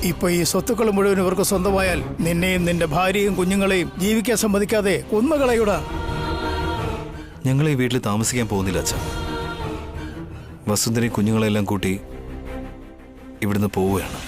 ഇപ്പൊ ഈ സ്വത്തുക്കൾ മുഴുവൻ ഇവർക്ക് സ്വന്തമായാൽ നിന്നെയും നിന്റെ ഭാര്യയും കുഞ്ഞുങ്ങളെയും ജീവിക്കാൻ സമ്മതിക്കാതെ കൊന്നുകളയൂടാ. ഞങ്ങൾ ഈ വീട്ടിൽ താമസിക്കാൻ പോകുന്നില്ല അച്ഛാ. വസുന്ധരയും കുഞ്ഞുങ്ങളെല്ലാം കൂട്ടി ഇവിടുന്ന് പോവുകയാണ്.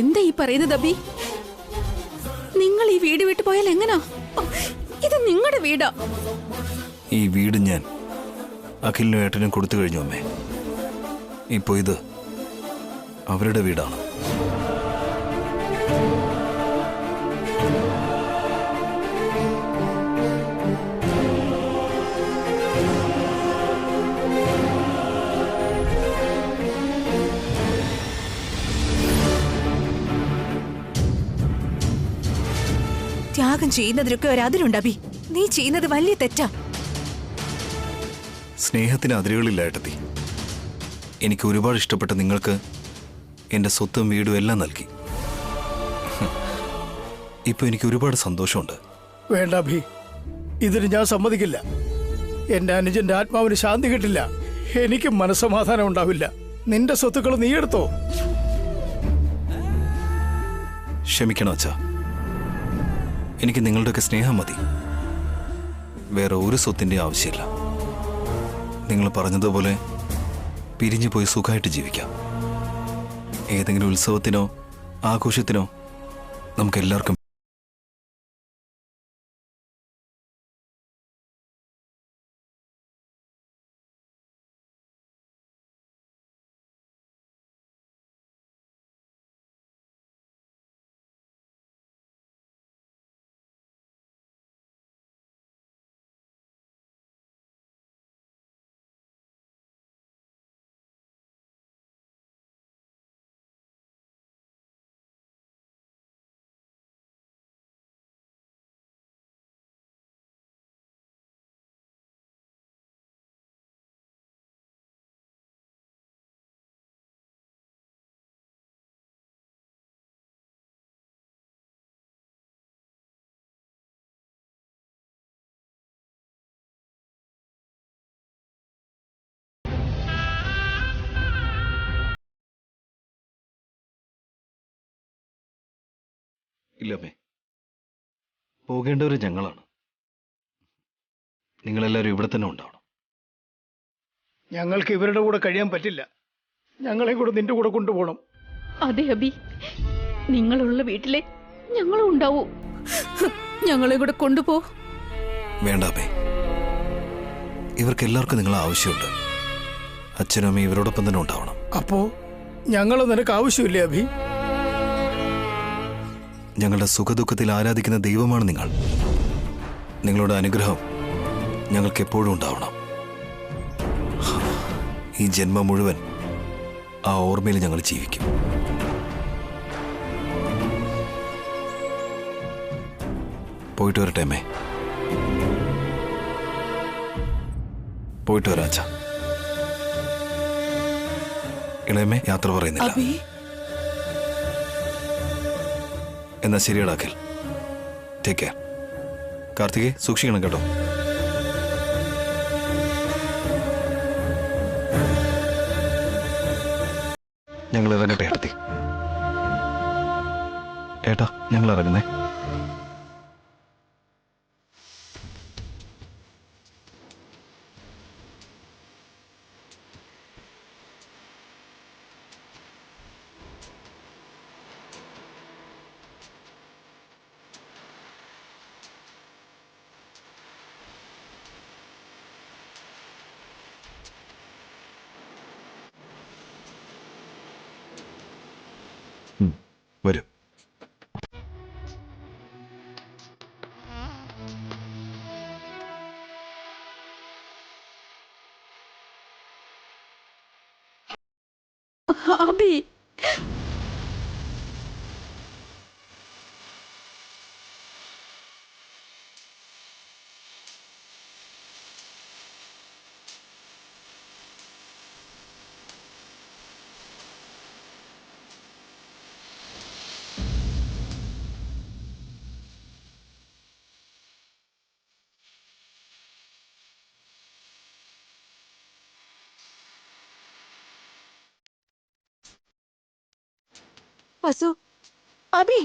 എന്താ ഈ പറയുന്നത് അബി? നിങ്ങൾ ഈ വീട് വിട്ടു പോയാൽ എങ്ങനാ? ഇത് നിങ്ങളുടെ വീടാ. ഈ വീട് ഞാൻ അഖിലിനും ഏട്ടനും കൊടുത്തു കഴിഞ്ഞു അമ്മേ. ഇപ്പോ ഇത് അവരുടെ വീടാണ്. ത്യാഗം ചെയ്യുന്നതിനൊക്കെ ഒരു അതിരുണ്ട് അബി. നീ ചെയ്യുന്നത് വലിയ തെറ്റാ. സ്നേഹത്തിന് അതിരുകളില്ല ഏട്ടത്തി. എനിക്ക് ഒരുപാട് ഇഷ്ടപ്പെട്ട നിങ്ങൾക്ക് എൻ്റെ സ്വത്തും വീടും എല്ലാം നൽകി. ഇപ്പൊ എനിക്ക് ഒരുപാട് സന്തോഷമുണ്ട്. വേണ്ട അഭി, ഇതിന് ഞാൻ സമ്മതിക്കില്ല. എന്റെ അനുജന്റെ ആത്മാവിന് ശാന്തി കിട്ടില്ല. എനിക്ക് മനസ്സമാധാനം ഉണ്ടാവില്ല. നിന്റെ സ്വത്തുക്കൾ നീ എടുത്തോ. ക്ഷമിക്കണം അച്ഛാ. എനിക്ക് നിങ്ങളുടെയൊക്കെ സ്നേഹം മതി. വേറെ ഒരു സ്വത്തിൻ്റെ ആവശ്യമില്ല. നിങ്ങൾ പറഞ്ഞതുപോലെ പിരിഞ്ഞു പോയി സുഖമായിട്ട് ജീവിക്കാം. ഏതെങ്കിലും ഉത്സവത്തിനോ ആഘോഷത്തിനോ നമുക്കെല്ലാവർക്കും ഇല്ലമ്മേ. പോകേണ്ടവർ ഞങ്ങളാണ്. നിങ്ങളെല്ലാവരും ഇവിടെ തന്നെ ഉണ്ടാവണം. ഞങ്ങൾക്ക് ഇവരുടെ കൂടെ കഴിയാൻ പറ്റില്ല. ഞങ്ങളെ കൂടെ നിന്റെ കൂടെ കൊണ്ടുപോകണം. അതെ അബി, നിങ്ങളുള്ള വീട്ടിലെ ഞങ്ങളും ഉണ്ടാവൂ. ഞങ്ങളെ കൂടെ കൊണ്ടുപോ. വേണ്ട അമ്മേ. ഇവർക്ക് എല്ലാവർക്കും നിങ്ങളെ ആവശ്യമുണ്ട്. അച്ഛനും അമ്മയും ഇവരോടൊപ്പം തന്നെ ഉണ്ടാവണം. അപ്പോ ഞങ്ങൾ നിനക്ക് ആവശ്യമില്ലേ അഭി? ഞങ്ങളുടെ സുഖദുഃഖത്തിൽ ആരാധിക്കുന്ന ദൈവമാണ് നിങ്ങൾ. നിങ്ങളുടെ അനുഗ്രഹം ഞങ്ങൾക്ക് എപ്പോഴും ഉണ്ടാവണം. ഈ ജന്മം മുഴുവൻ ആ ഓർമ്മയിൽ ഞങ്ങൾ ജീവിക്കും. പോയിട്ട് വരട്ടെ അമ്മേ. പോയിട്ട് വരാം അച്ഛാ. ഇളയമ്മേ യാത്ര പറയുന്നില്ല. എന്നാ ശരിയടാ അഖിൽ. Take care. കാർത്തികേ, സൂക്ഷിക്കണം കേട്ടോ. ഞങ്ങൾ ഇറങ്ങട്ടെ ഏട്ടത്തി. ഏട്ടാ, ഞങ്ങൾ ഇറങ്ങുന്നേ. വരൂ. അബി, വസു, അബി.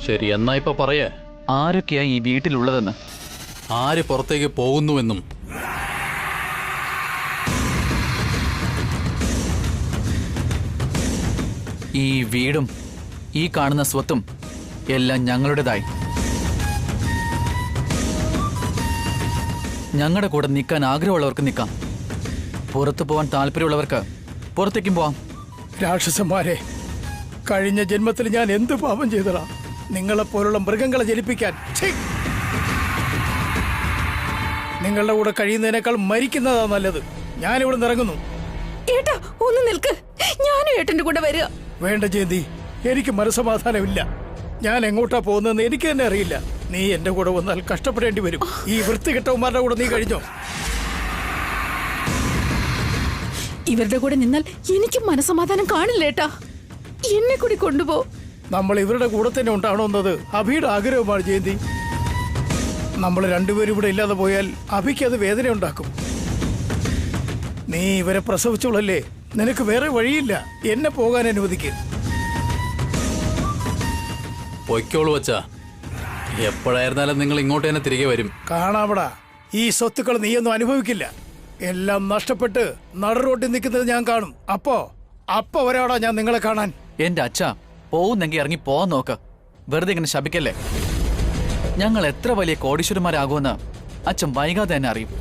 ശരി, എന്നാ ഇപ്പൊ പറയേ, ആരൊക്കെയാ ഈ വീട്ടിലുള്ളതെന്ന്? ആര് പുറത്തേക്ക് പോകുന്നുവെന്നും. ഈ വീടും ഈ കാണുന്ന സ്വത്തും എല്ലാം ഞങ്ങളുടേതായി. ഞങ്ങളുടെ കൂടെ നിൽക്കാൻ ആഗ്രഹമുള്ളവർക്ക് നിൽക്കാം, പുറത്തു പോകാൻ താല്പര്യമുള്ളവർക്ക് പുറത്തേക്കും പോവാം. രാക്ഷസന്മാരെ, കഴിഞ്ഞ ജന്മത്തിൽ ഞാൻ എന്ത് പാപം ചെയ്തടാ നിങ്ങളെപ്പോലുള്ള മൃഗങ്ങളെ ജനിപ്പിക്കാൻ? നിങ്ങളുടെ കൂടെ കഴിയുന്നതിനേക്കാൾ മരിക്കുന്നതാ നല്ലത്. ഞാനിവിടെ ഇറങ്ങുന്നു. ഏട്ടാ, ഒന്ന് നിൽക്ക്. ഞാനും ഏട്ടന്റെ കൂടെ വരിക. വേണ്ട ജയന്തി, എനിക്ക് മനസ്സമാധാനമില്ല. ഞാൻ എങ്ങോട്ടാ പോകുന്നതെന്ന് എനിക്ക് തന്നെ അറിയില്ല. നീ എന്റെ കൂടെ വന്നാൽ കഷ്ടപ്പെടേണ്ടി വരും. ഈ വൃത്തികെട്ടവന്മാരുടെ കൂടെ നീ കഴിഞ്ഞോ? ഇവരുടെ കൂടെ നിന്നാൽ എനിക്കും മനസ്സമാധാനം കാണില്ലേട്ടാ. എന്നെ കൂടി കൊണ്ടുപോ. നമ്മൾ ഇവരുടെ കൂടെ തന്നെ ഉണ്ടാവണമെന്നത് അഭിയുടെ ആഗ്രഹമാണ് ജയന്തി. നമ്മൾ രണ്ടുപേരും ഇവിടെ ഇല്ലാതെ പോയാൽ അഭിക്ക് അത് വേദന ഉണ്ടാക്കും. നീ ഇവരെ പ്രസവിച്ചോളല്ലേ, നിനക്ക് വേറെ വഴിയില്ല. എന്നെ പോകാൻ അനുവദിക്ക്. പൊയ്ക്കോളൂ വച്ചാ, എപ്പോഴായിരുന്നാലും നിങ്ങൾ ഇങ്ങോട്ട് തന്നെ തിരികെ വരും. കാണാവടാ, ഈ സ്വത്തുക്കൾ നീയൊന്നും അനുഭവിക്കില്ല. എല്ലാം നഷ്ടപ്പെട്ട് നടുറോട്ടിൽ നിൽക്കുന്നത് ഞാൻ കാണും. അപ്പോ വരാടാ ഞാൻ നിങ്ങളെ കാണാൻ. എന്റെ അച്ഛ, പോകുന്നെങ്കിൽ ഇറങ്ങി പോവാൻ നോക്ക്. വെറുതെ ഇങ്ങനെ ശപിക്കല്ലേ. ഞങ്ങൾ എത്ര വലിയ കോടീശ്വരന്മാരാകുമെന്ന് അച്ഛൻ വൈകാതെ തന്നെ അറിയും.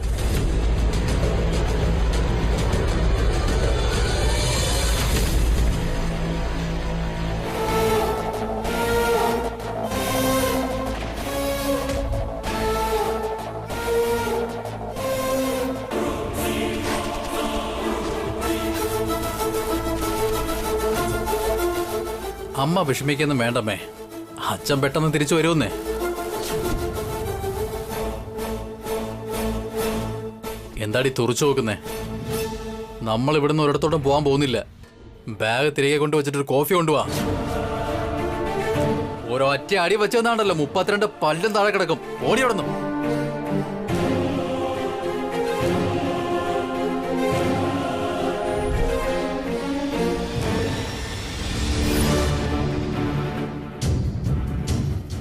അമ്മ വിഷമിക്കൊന്നും വേണ്ടമ്മേ, അച്ഛൻ പെട്ടെന്ന് തിരിച്ചു വരുമെന്നേ. എന്താടി തുറച്ചു നോക്കുന്നേ? നമ്മൾ ഇവിടുന്ന് ഒരിടത്തോട്ടും പോകാൻ പോകുന്നില്ല. ബാഗ് തിരികെ കൊണ്ടുവച്ചിട്ട് ഒരു കോഫി കൊണ്ടുപോവാ. ഒരൊറ്റ അടി വെച്ചെന്നാണല്ലോ 32 പല്ലും താഴെ കിടക്കും. ഓടി ഓടുന്നു.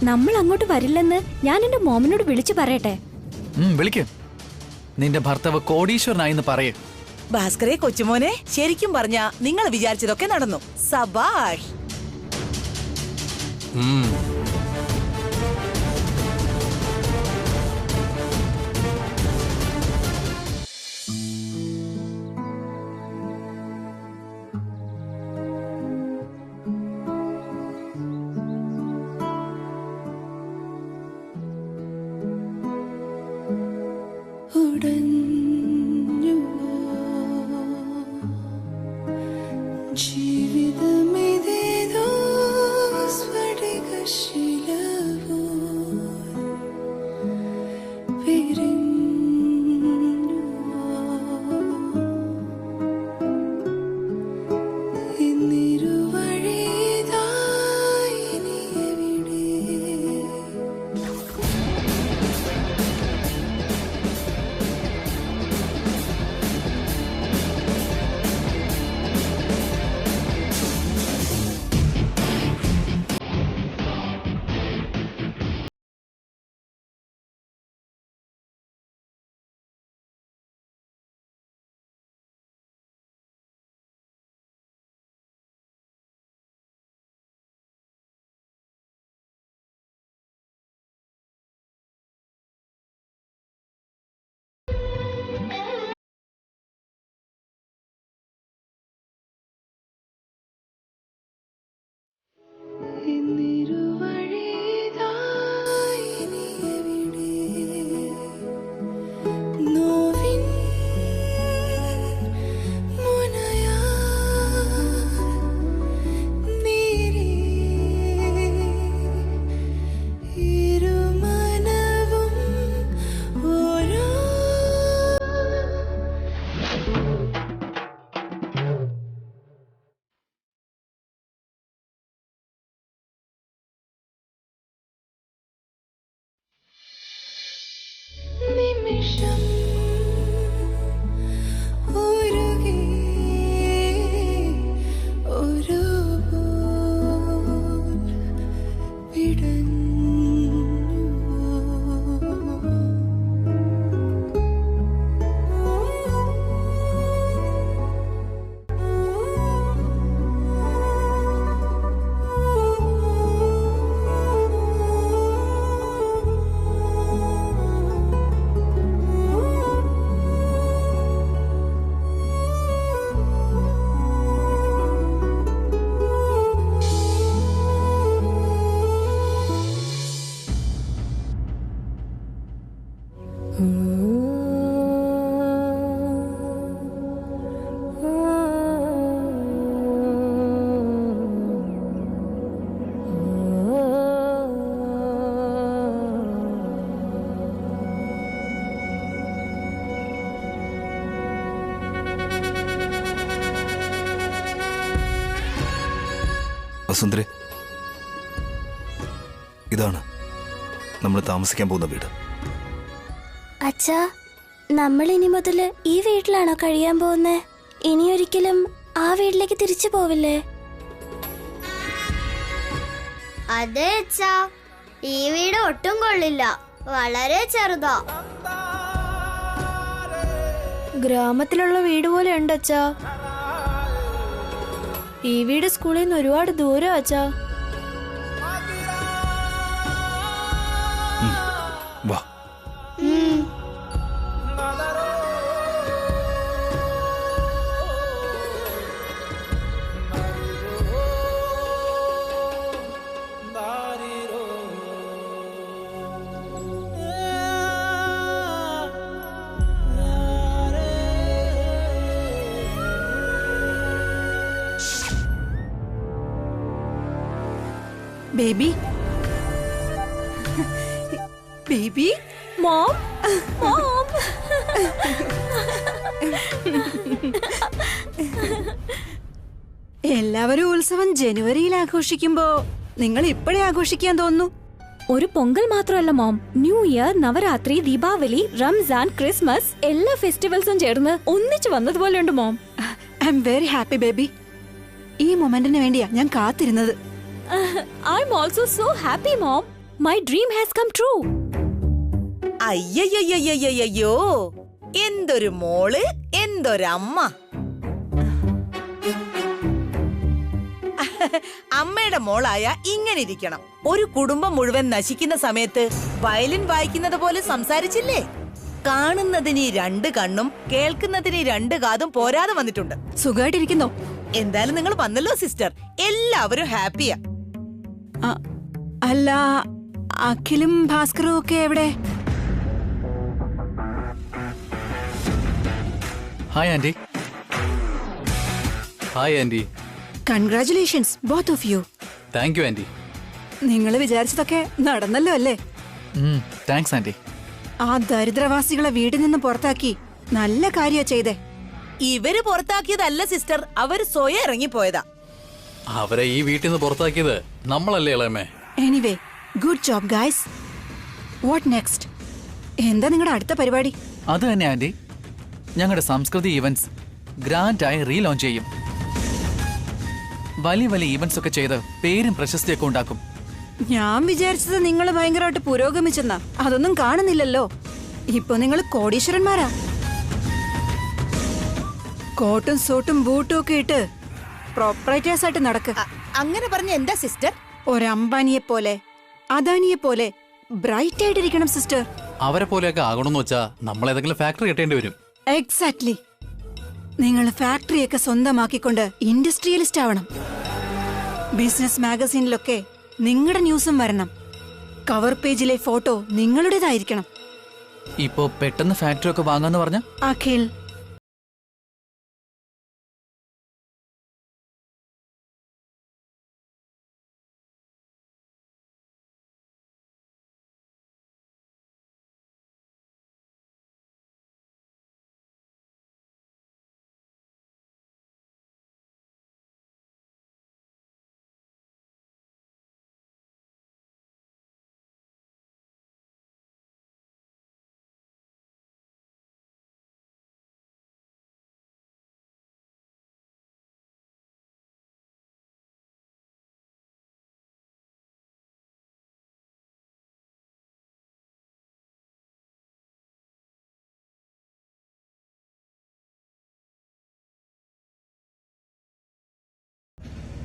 നമ്മൾ അങ്ങോട്ട് വരില്ലെന്ന് ഞാൻ എന്റെ മോമനോട് വിളിച്ചു പറയട്ടെ? വിളിക്ക്. നിന്റെ ഭർത്താവ് കോടീശ്വരനായിന്ന് പറയേ. ഭാസ്കരെ കൊച്ചുമോനെ, ശരിക്കും പറഞ്ഞ നിങ്ങൾ വിചാരിച്ചതൊക്കെ നടന്നു. സബാഷ്. ജീവിതമിതേതോ വസുന്ധരെ, ഇതാണ് നമ്മൾ താമസിക്കാൻ പോകുന്ന വീട്. അച്ഛാ, നമ്മൾ ഇനി മുതൽ ഈ വീട്ടിലാണോ കഴിയാൻ പോകുന്നത്? ഇനിയൊരിക്കലും ആ വീട്ടിലേക്ക് തിരിച്ചു പോവില്ലേ? അതെ അച്ഛാ, ഈ വീട് ഒട്ടും കൊള്ളില്ല, വളരെ ചെറുതാ. ഗ്രാമത്തിലുള്ള വീട് പോലെ ഉണ്ട് അച്ഛാ. ഈ വീട് സ്കൂളിൽ നിന്ന് ഒരുപാട് ദൂരം അച്ഛാ. വാ. Baby, baby, mom, mom. എല്ലാവരും ഉത്സവം ജനുവരിയിൽ ആഘോഷിക്കുമ്പോ നിങ്ങൾ ഇപ്പോഴേ ആഘോഷിക്കാൻ തോന്നുന്നു. ഒരു പൊങ്കൽ മാത്രമല്ല mom, new year, Navratri, Deepavali, Ramzan, Christmas എല്ലാ ഫെസ്റ്റിവൽസും ചേർന്ന് ഒന്നിച്ചു വന്നതുപോലെ ഉണ്ട് mom. I am very happy baby. ഈ മൊമെന്റിന് വേണ്ടിയാ ഞാൻ കാത്തിരുന്നത്. I'm also so happy, Mom. My dream has come true. അയ്യയ്യയ്യയ്യോ, എന്തൊരു മോള്, എന്തൊരമ്മ. അമ്മയുടെ മോളായ ഇങ്ങനെ ഇരിക്കണം. ഒരു കുടുംബം മുഴുവൻ നശിക്കുന്ന സമയത്ത് വയലിൻ വായിക്കുന്നത് പോലെ സംസാരിച്ചില്ലേ? കാണുന്നതിന് രണ്ട് കണ്ണും കേൾക്കുന്നതിന് രണ്ട് കാതും പോരാതെ വന്നിട്ടുണ്ട്. സുഖമായിട്ടിരിക്കുന്നോ? എന്തായാലും നിങ്ങൾ വന്നല്ലോ സിസ്റ്റർ, എല്ലാവരും ഹാപ്പിയാ. അല്ല, അഖിലും ഭാസ്കറും ഒക്കെ എവിടെ? Hi aunty. Hi aunty. Congratulations both of you. Thank you aunty. നിങ്ങൾ വിചാരിച്ചതൊക്കെ നടന്നല്ലോ അല്ലേ? Thanks aunty. ആ ദരിദ്രവാസികളെ വീട്ടിൽ നിന്ന് പുറത്താക്കി നല്ല കാര്യ ചെയ്തേ. ഇവര് പുറത്താക്കിയതല്ല സിസ്റ്റർ, അവര് സ്വയം ഇറങ്ങിപ്പോയതാ. അവരെ ഈ വീട്ടിൽ നിന്ന് പുറത്താക്കിയത് നമ്മളല്ലേ ഇളയമേ? Anyway, good job guys. What next? എന്താ നിങ്ങളുടെ അടുത്ത പരിപാടി? അത് തന്നെ ആന്റി, ഞങ്ങളുടെ സംസ്കൃതി ഈവന്റ്സ് ഗ്രാൻഡായി റീലോഞ്ച് ചെയ്യും. വലിയ വലിയ ഈവന്റ്സ് ഒക്കെ ചെയ്ത് പേരും പ്രശസ്തിയൊക്കെ ഉണ്ടാക്കും. ഞാൻ വിചാരിച്ചത് നിങ്ങൾ ഭയങ്കരമായിട്ട് പുരോഗമിച്ചെന്നാ. അതൊന്നും കാണുന്നില്ലല്ലോ. ഇപ്പൊ നിങ്ങൾ കോടീശ്വരന്മാരാ. കോട്ടും സൂട്ടും ബൂട്ടും ഒക്കെ ഇട്ട് പ്രോപ്പറേറ്റേഴ്സ് ആയിട്ട് നടക്കുക. അങ്ങനെ പറഞ്ഞ എന്താ സിസ്റ്റർ? ഒരംബാനിയെ പോലെ, അദാനിയെ പോലെ ബ്രൈറ്റ് ആയിട്ടിരിക്കണം സിസ്റ്റർ. അവരെ പോലെയൊക്കെ ആകണമെന്ന് വെച്ചാ നമ്മൾ ഏതെങ്കിലും ഫാക്ടറി കെട്ടേണ്ടി വരും. എക്സാക്ട്ലി. നിങ്ങൾ ഫാക്ടറിയൊക്കെ സ്വന്തമാക്കിക്കൊണ്ട് ഇൻഡസ്ട്രിയലിസ്റ്റ് ആവണം. ബിസിനസ് മാഗസീനിലൊക്കെ നിങ്ങളുടെ ന്യൂസും വരണം. കവർ പേജിലെ ഫോട്ടോ നിങ്ങളുടേതായിരിക്കണം. ഇപ്പോ പെട്ടെന്ന് ഫാക്ടറി ഒക്കെ വാങ്ങാന്ന് പറഞ്ഞ അഖിൽ,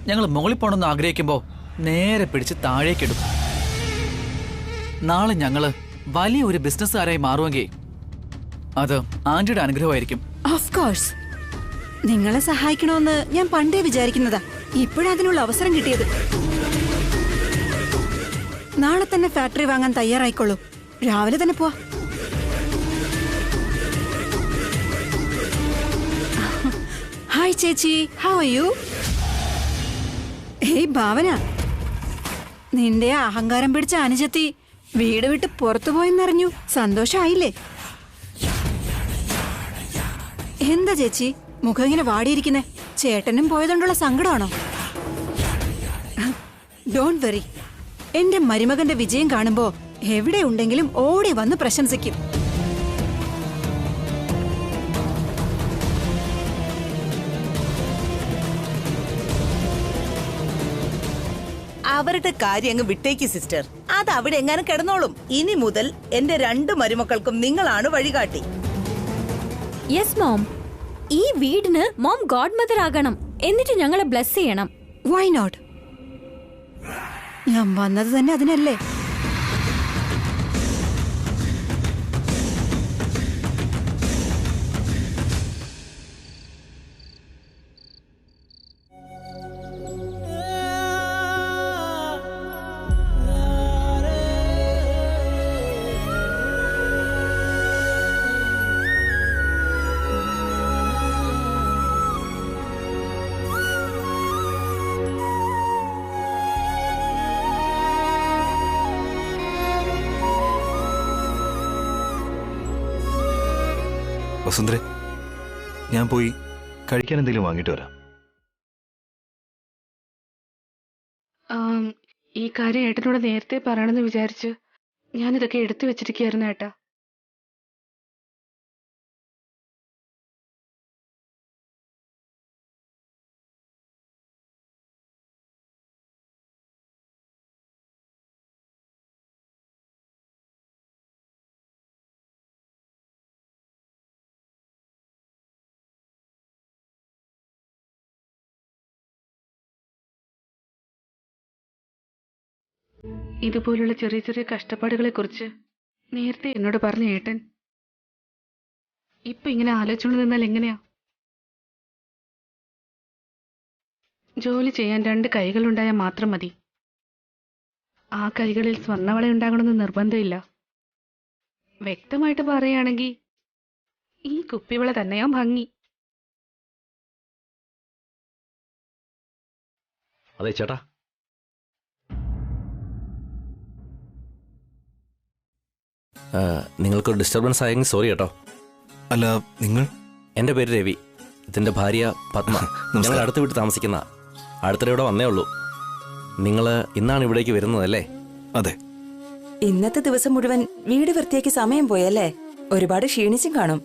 ഞങ്ങൾ മുകളിൽ പോകണമെന്ന് ആഗ്രഹിക്കുമ്പോൾ നേരെ പിടിച്ച് താഴേക്കിടും. നാളെ ഞങ്ങള് വലിയ ഒരു ബിസിനസ്സുകാരായി മാറുമെങ്കിൽ അത് ആന്റിയുടെ അനുഗ്രഹമായിരിക്കും. Of course. നിങ്ങളെ സഹായിക്കണമെന്ന് ഞാൻ പണ്ടേ വിചാരിക്കുന്നതാ. ഇപ്പോഴതിനുള്ള അവസരം കിട്ടിയത്. നാളെ തന്നെ ഫാക്ടറി വാങ്ങാൻ തയ്യാറായിക്കോളൂ. രാവിലെ തന്നെ പോവാ. ഹായ് ചേച്ചി, ഹൗ ആർ യു? ഹേയ് ഭാവന, നിന്റെ അഹങ്കാരം പിടിച്ച അനുജത്തി വീട് വിട്ട് പുറത്തുപോയെന്നറിഞ്ഞു. സന്തോഷായില്ലേ? എന്താ ചേച്ചി മുഖം ഇങ്ങനെ വാടിയിരിക്കുന്നേ? ചേട്ടനും പോയതുകൊണ്ടുള്ള സങ്കടമാണോ? Don't worry. എന്റെ മരുമകന്റെ വിജയം കാണുമ്പോ എവിടെ ഉണ്ടെങ്കിലും ഓടി വന്ന് പ്രശംസിക്കും. അവരുടെ കാര്യം അങ്ങ് വിട്ടേക്ക് സിസ്റ്റർ. അത് അവിടെ എങ്ങാനും കിടന്നോളും. ഇനി മുതൽ എന്റെ 2 മരുമക്കൾക്കും നിങ്ങളാണ് വഴികാട്ടി. Yes mom. ഈ വീടിന് മോം ഗോഡ് മദർ ആകണം. എന്നിട്ട് ഞങ്ങളെ ബ്ലെസ് ചെയ്യണം. Why not? ഞാൻ വന്നത് തന്നെ അതിനല്ലേ. വസുന്ധരെ, ഞാൻ പോയി കഴിക്കാൻ എന്തെങ്കിലും വാങ്ങിട്ട് വരാം. ഈ കാര്യം ഏട്ടനോട് നേരത്തെ പറയണമെന്ന് വിചാരിച്ച് ഞാനിതൊക്കെ എടുത്തു വെച്ചിരിക്കുകയായിരുന്നു ഏട്ടാ. ഇതുപോലുള്ള ചെറിയ ചെറിയ കഷ്ടപ്പാടുകളെ കുറിച്ച് നേരത്തെ എന്നോട് പറഞ്ഞ ഏട്ടൻ ഇപ്പൊ ഇങ്ങനെ ആലോചിച്ചുകൊണ്ട് നിന്നാൽ എങ്ങനെയാ? ജോലി ചെയ്യാൻ 2 കൈകളുണ്ടായാൽ മാത്രം മതി. ആ കൈകളിൽ സ്വർണ്ണവള ഉണ്ടാകണമെന്ന് നിർബന്ധമില്ല. വ്യക്തമായിട്ട് പറയുകയാണെങ്കിൽ ഈ കുപ്പിവള തന്നെയാ ഭംഗി. അതെ ചേട്ടാ, നിങ്ങൾക്ക് ഡിസ്റ്റർബൻസ് ആയെങ്കിൽ സോറി കേട്ടോ. അല്ല, നിങ്ങൾ? എൻ്റെ പേര് രവി, ഇതിൻ്റെ ഭാര്യ പത്മ. ഞങ്ങൾ അടുത്ത വീട്ടിൽ താമസിക്കുന്ന. അടുത്തിടെ ഇവിടെ വന്നേ ഉള്ളൂ. നിങ്ങൾ ഇന്നാണ് ഇവിടേക്ക് വരുന്നതല്ലേ? അതെ. ഇന്നത്തെ ദിവസം മുഴുവൻ വീട് വൃത്തിയാക്കി സമയം പോയല്ലേ? ഒരുപാട് ക്ഷീണിച്ചും കാണും.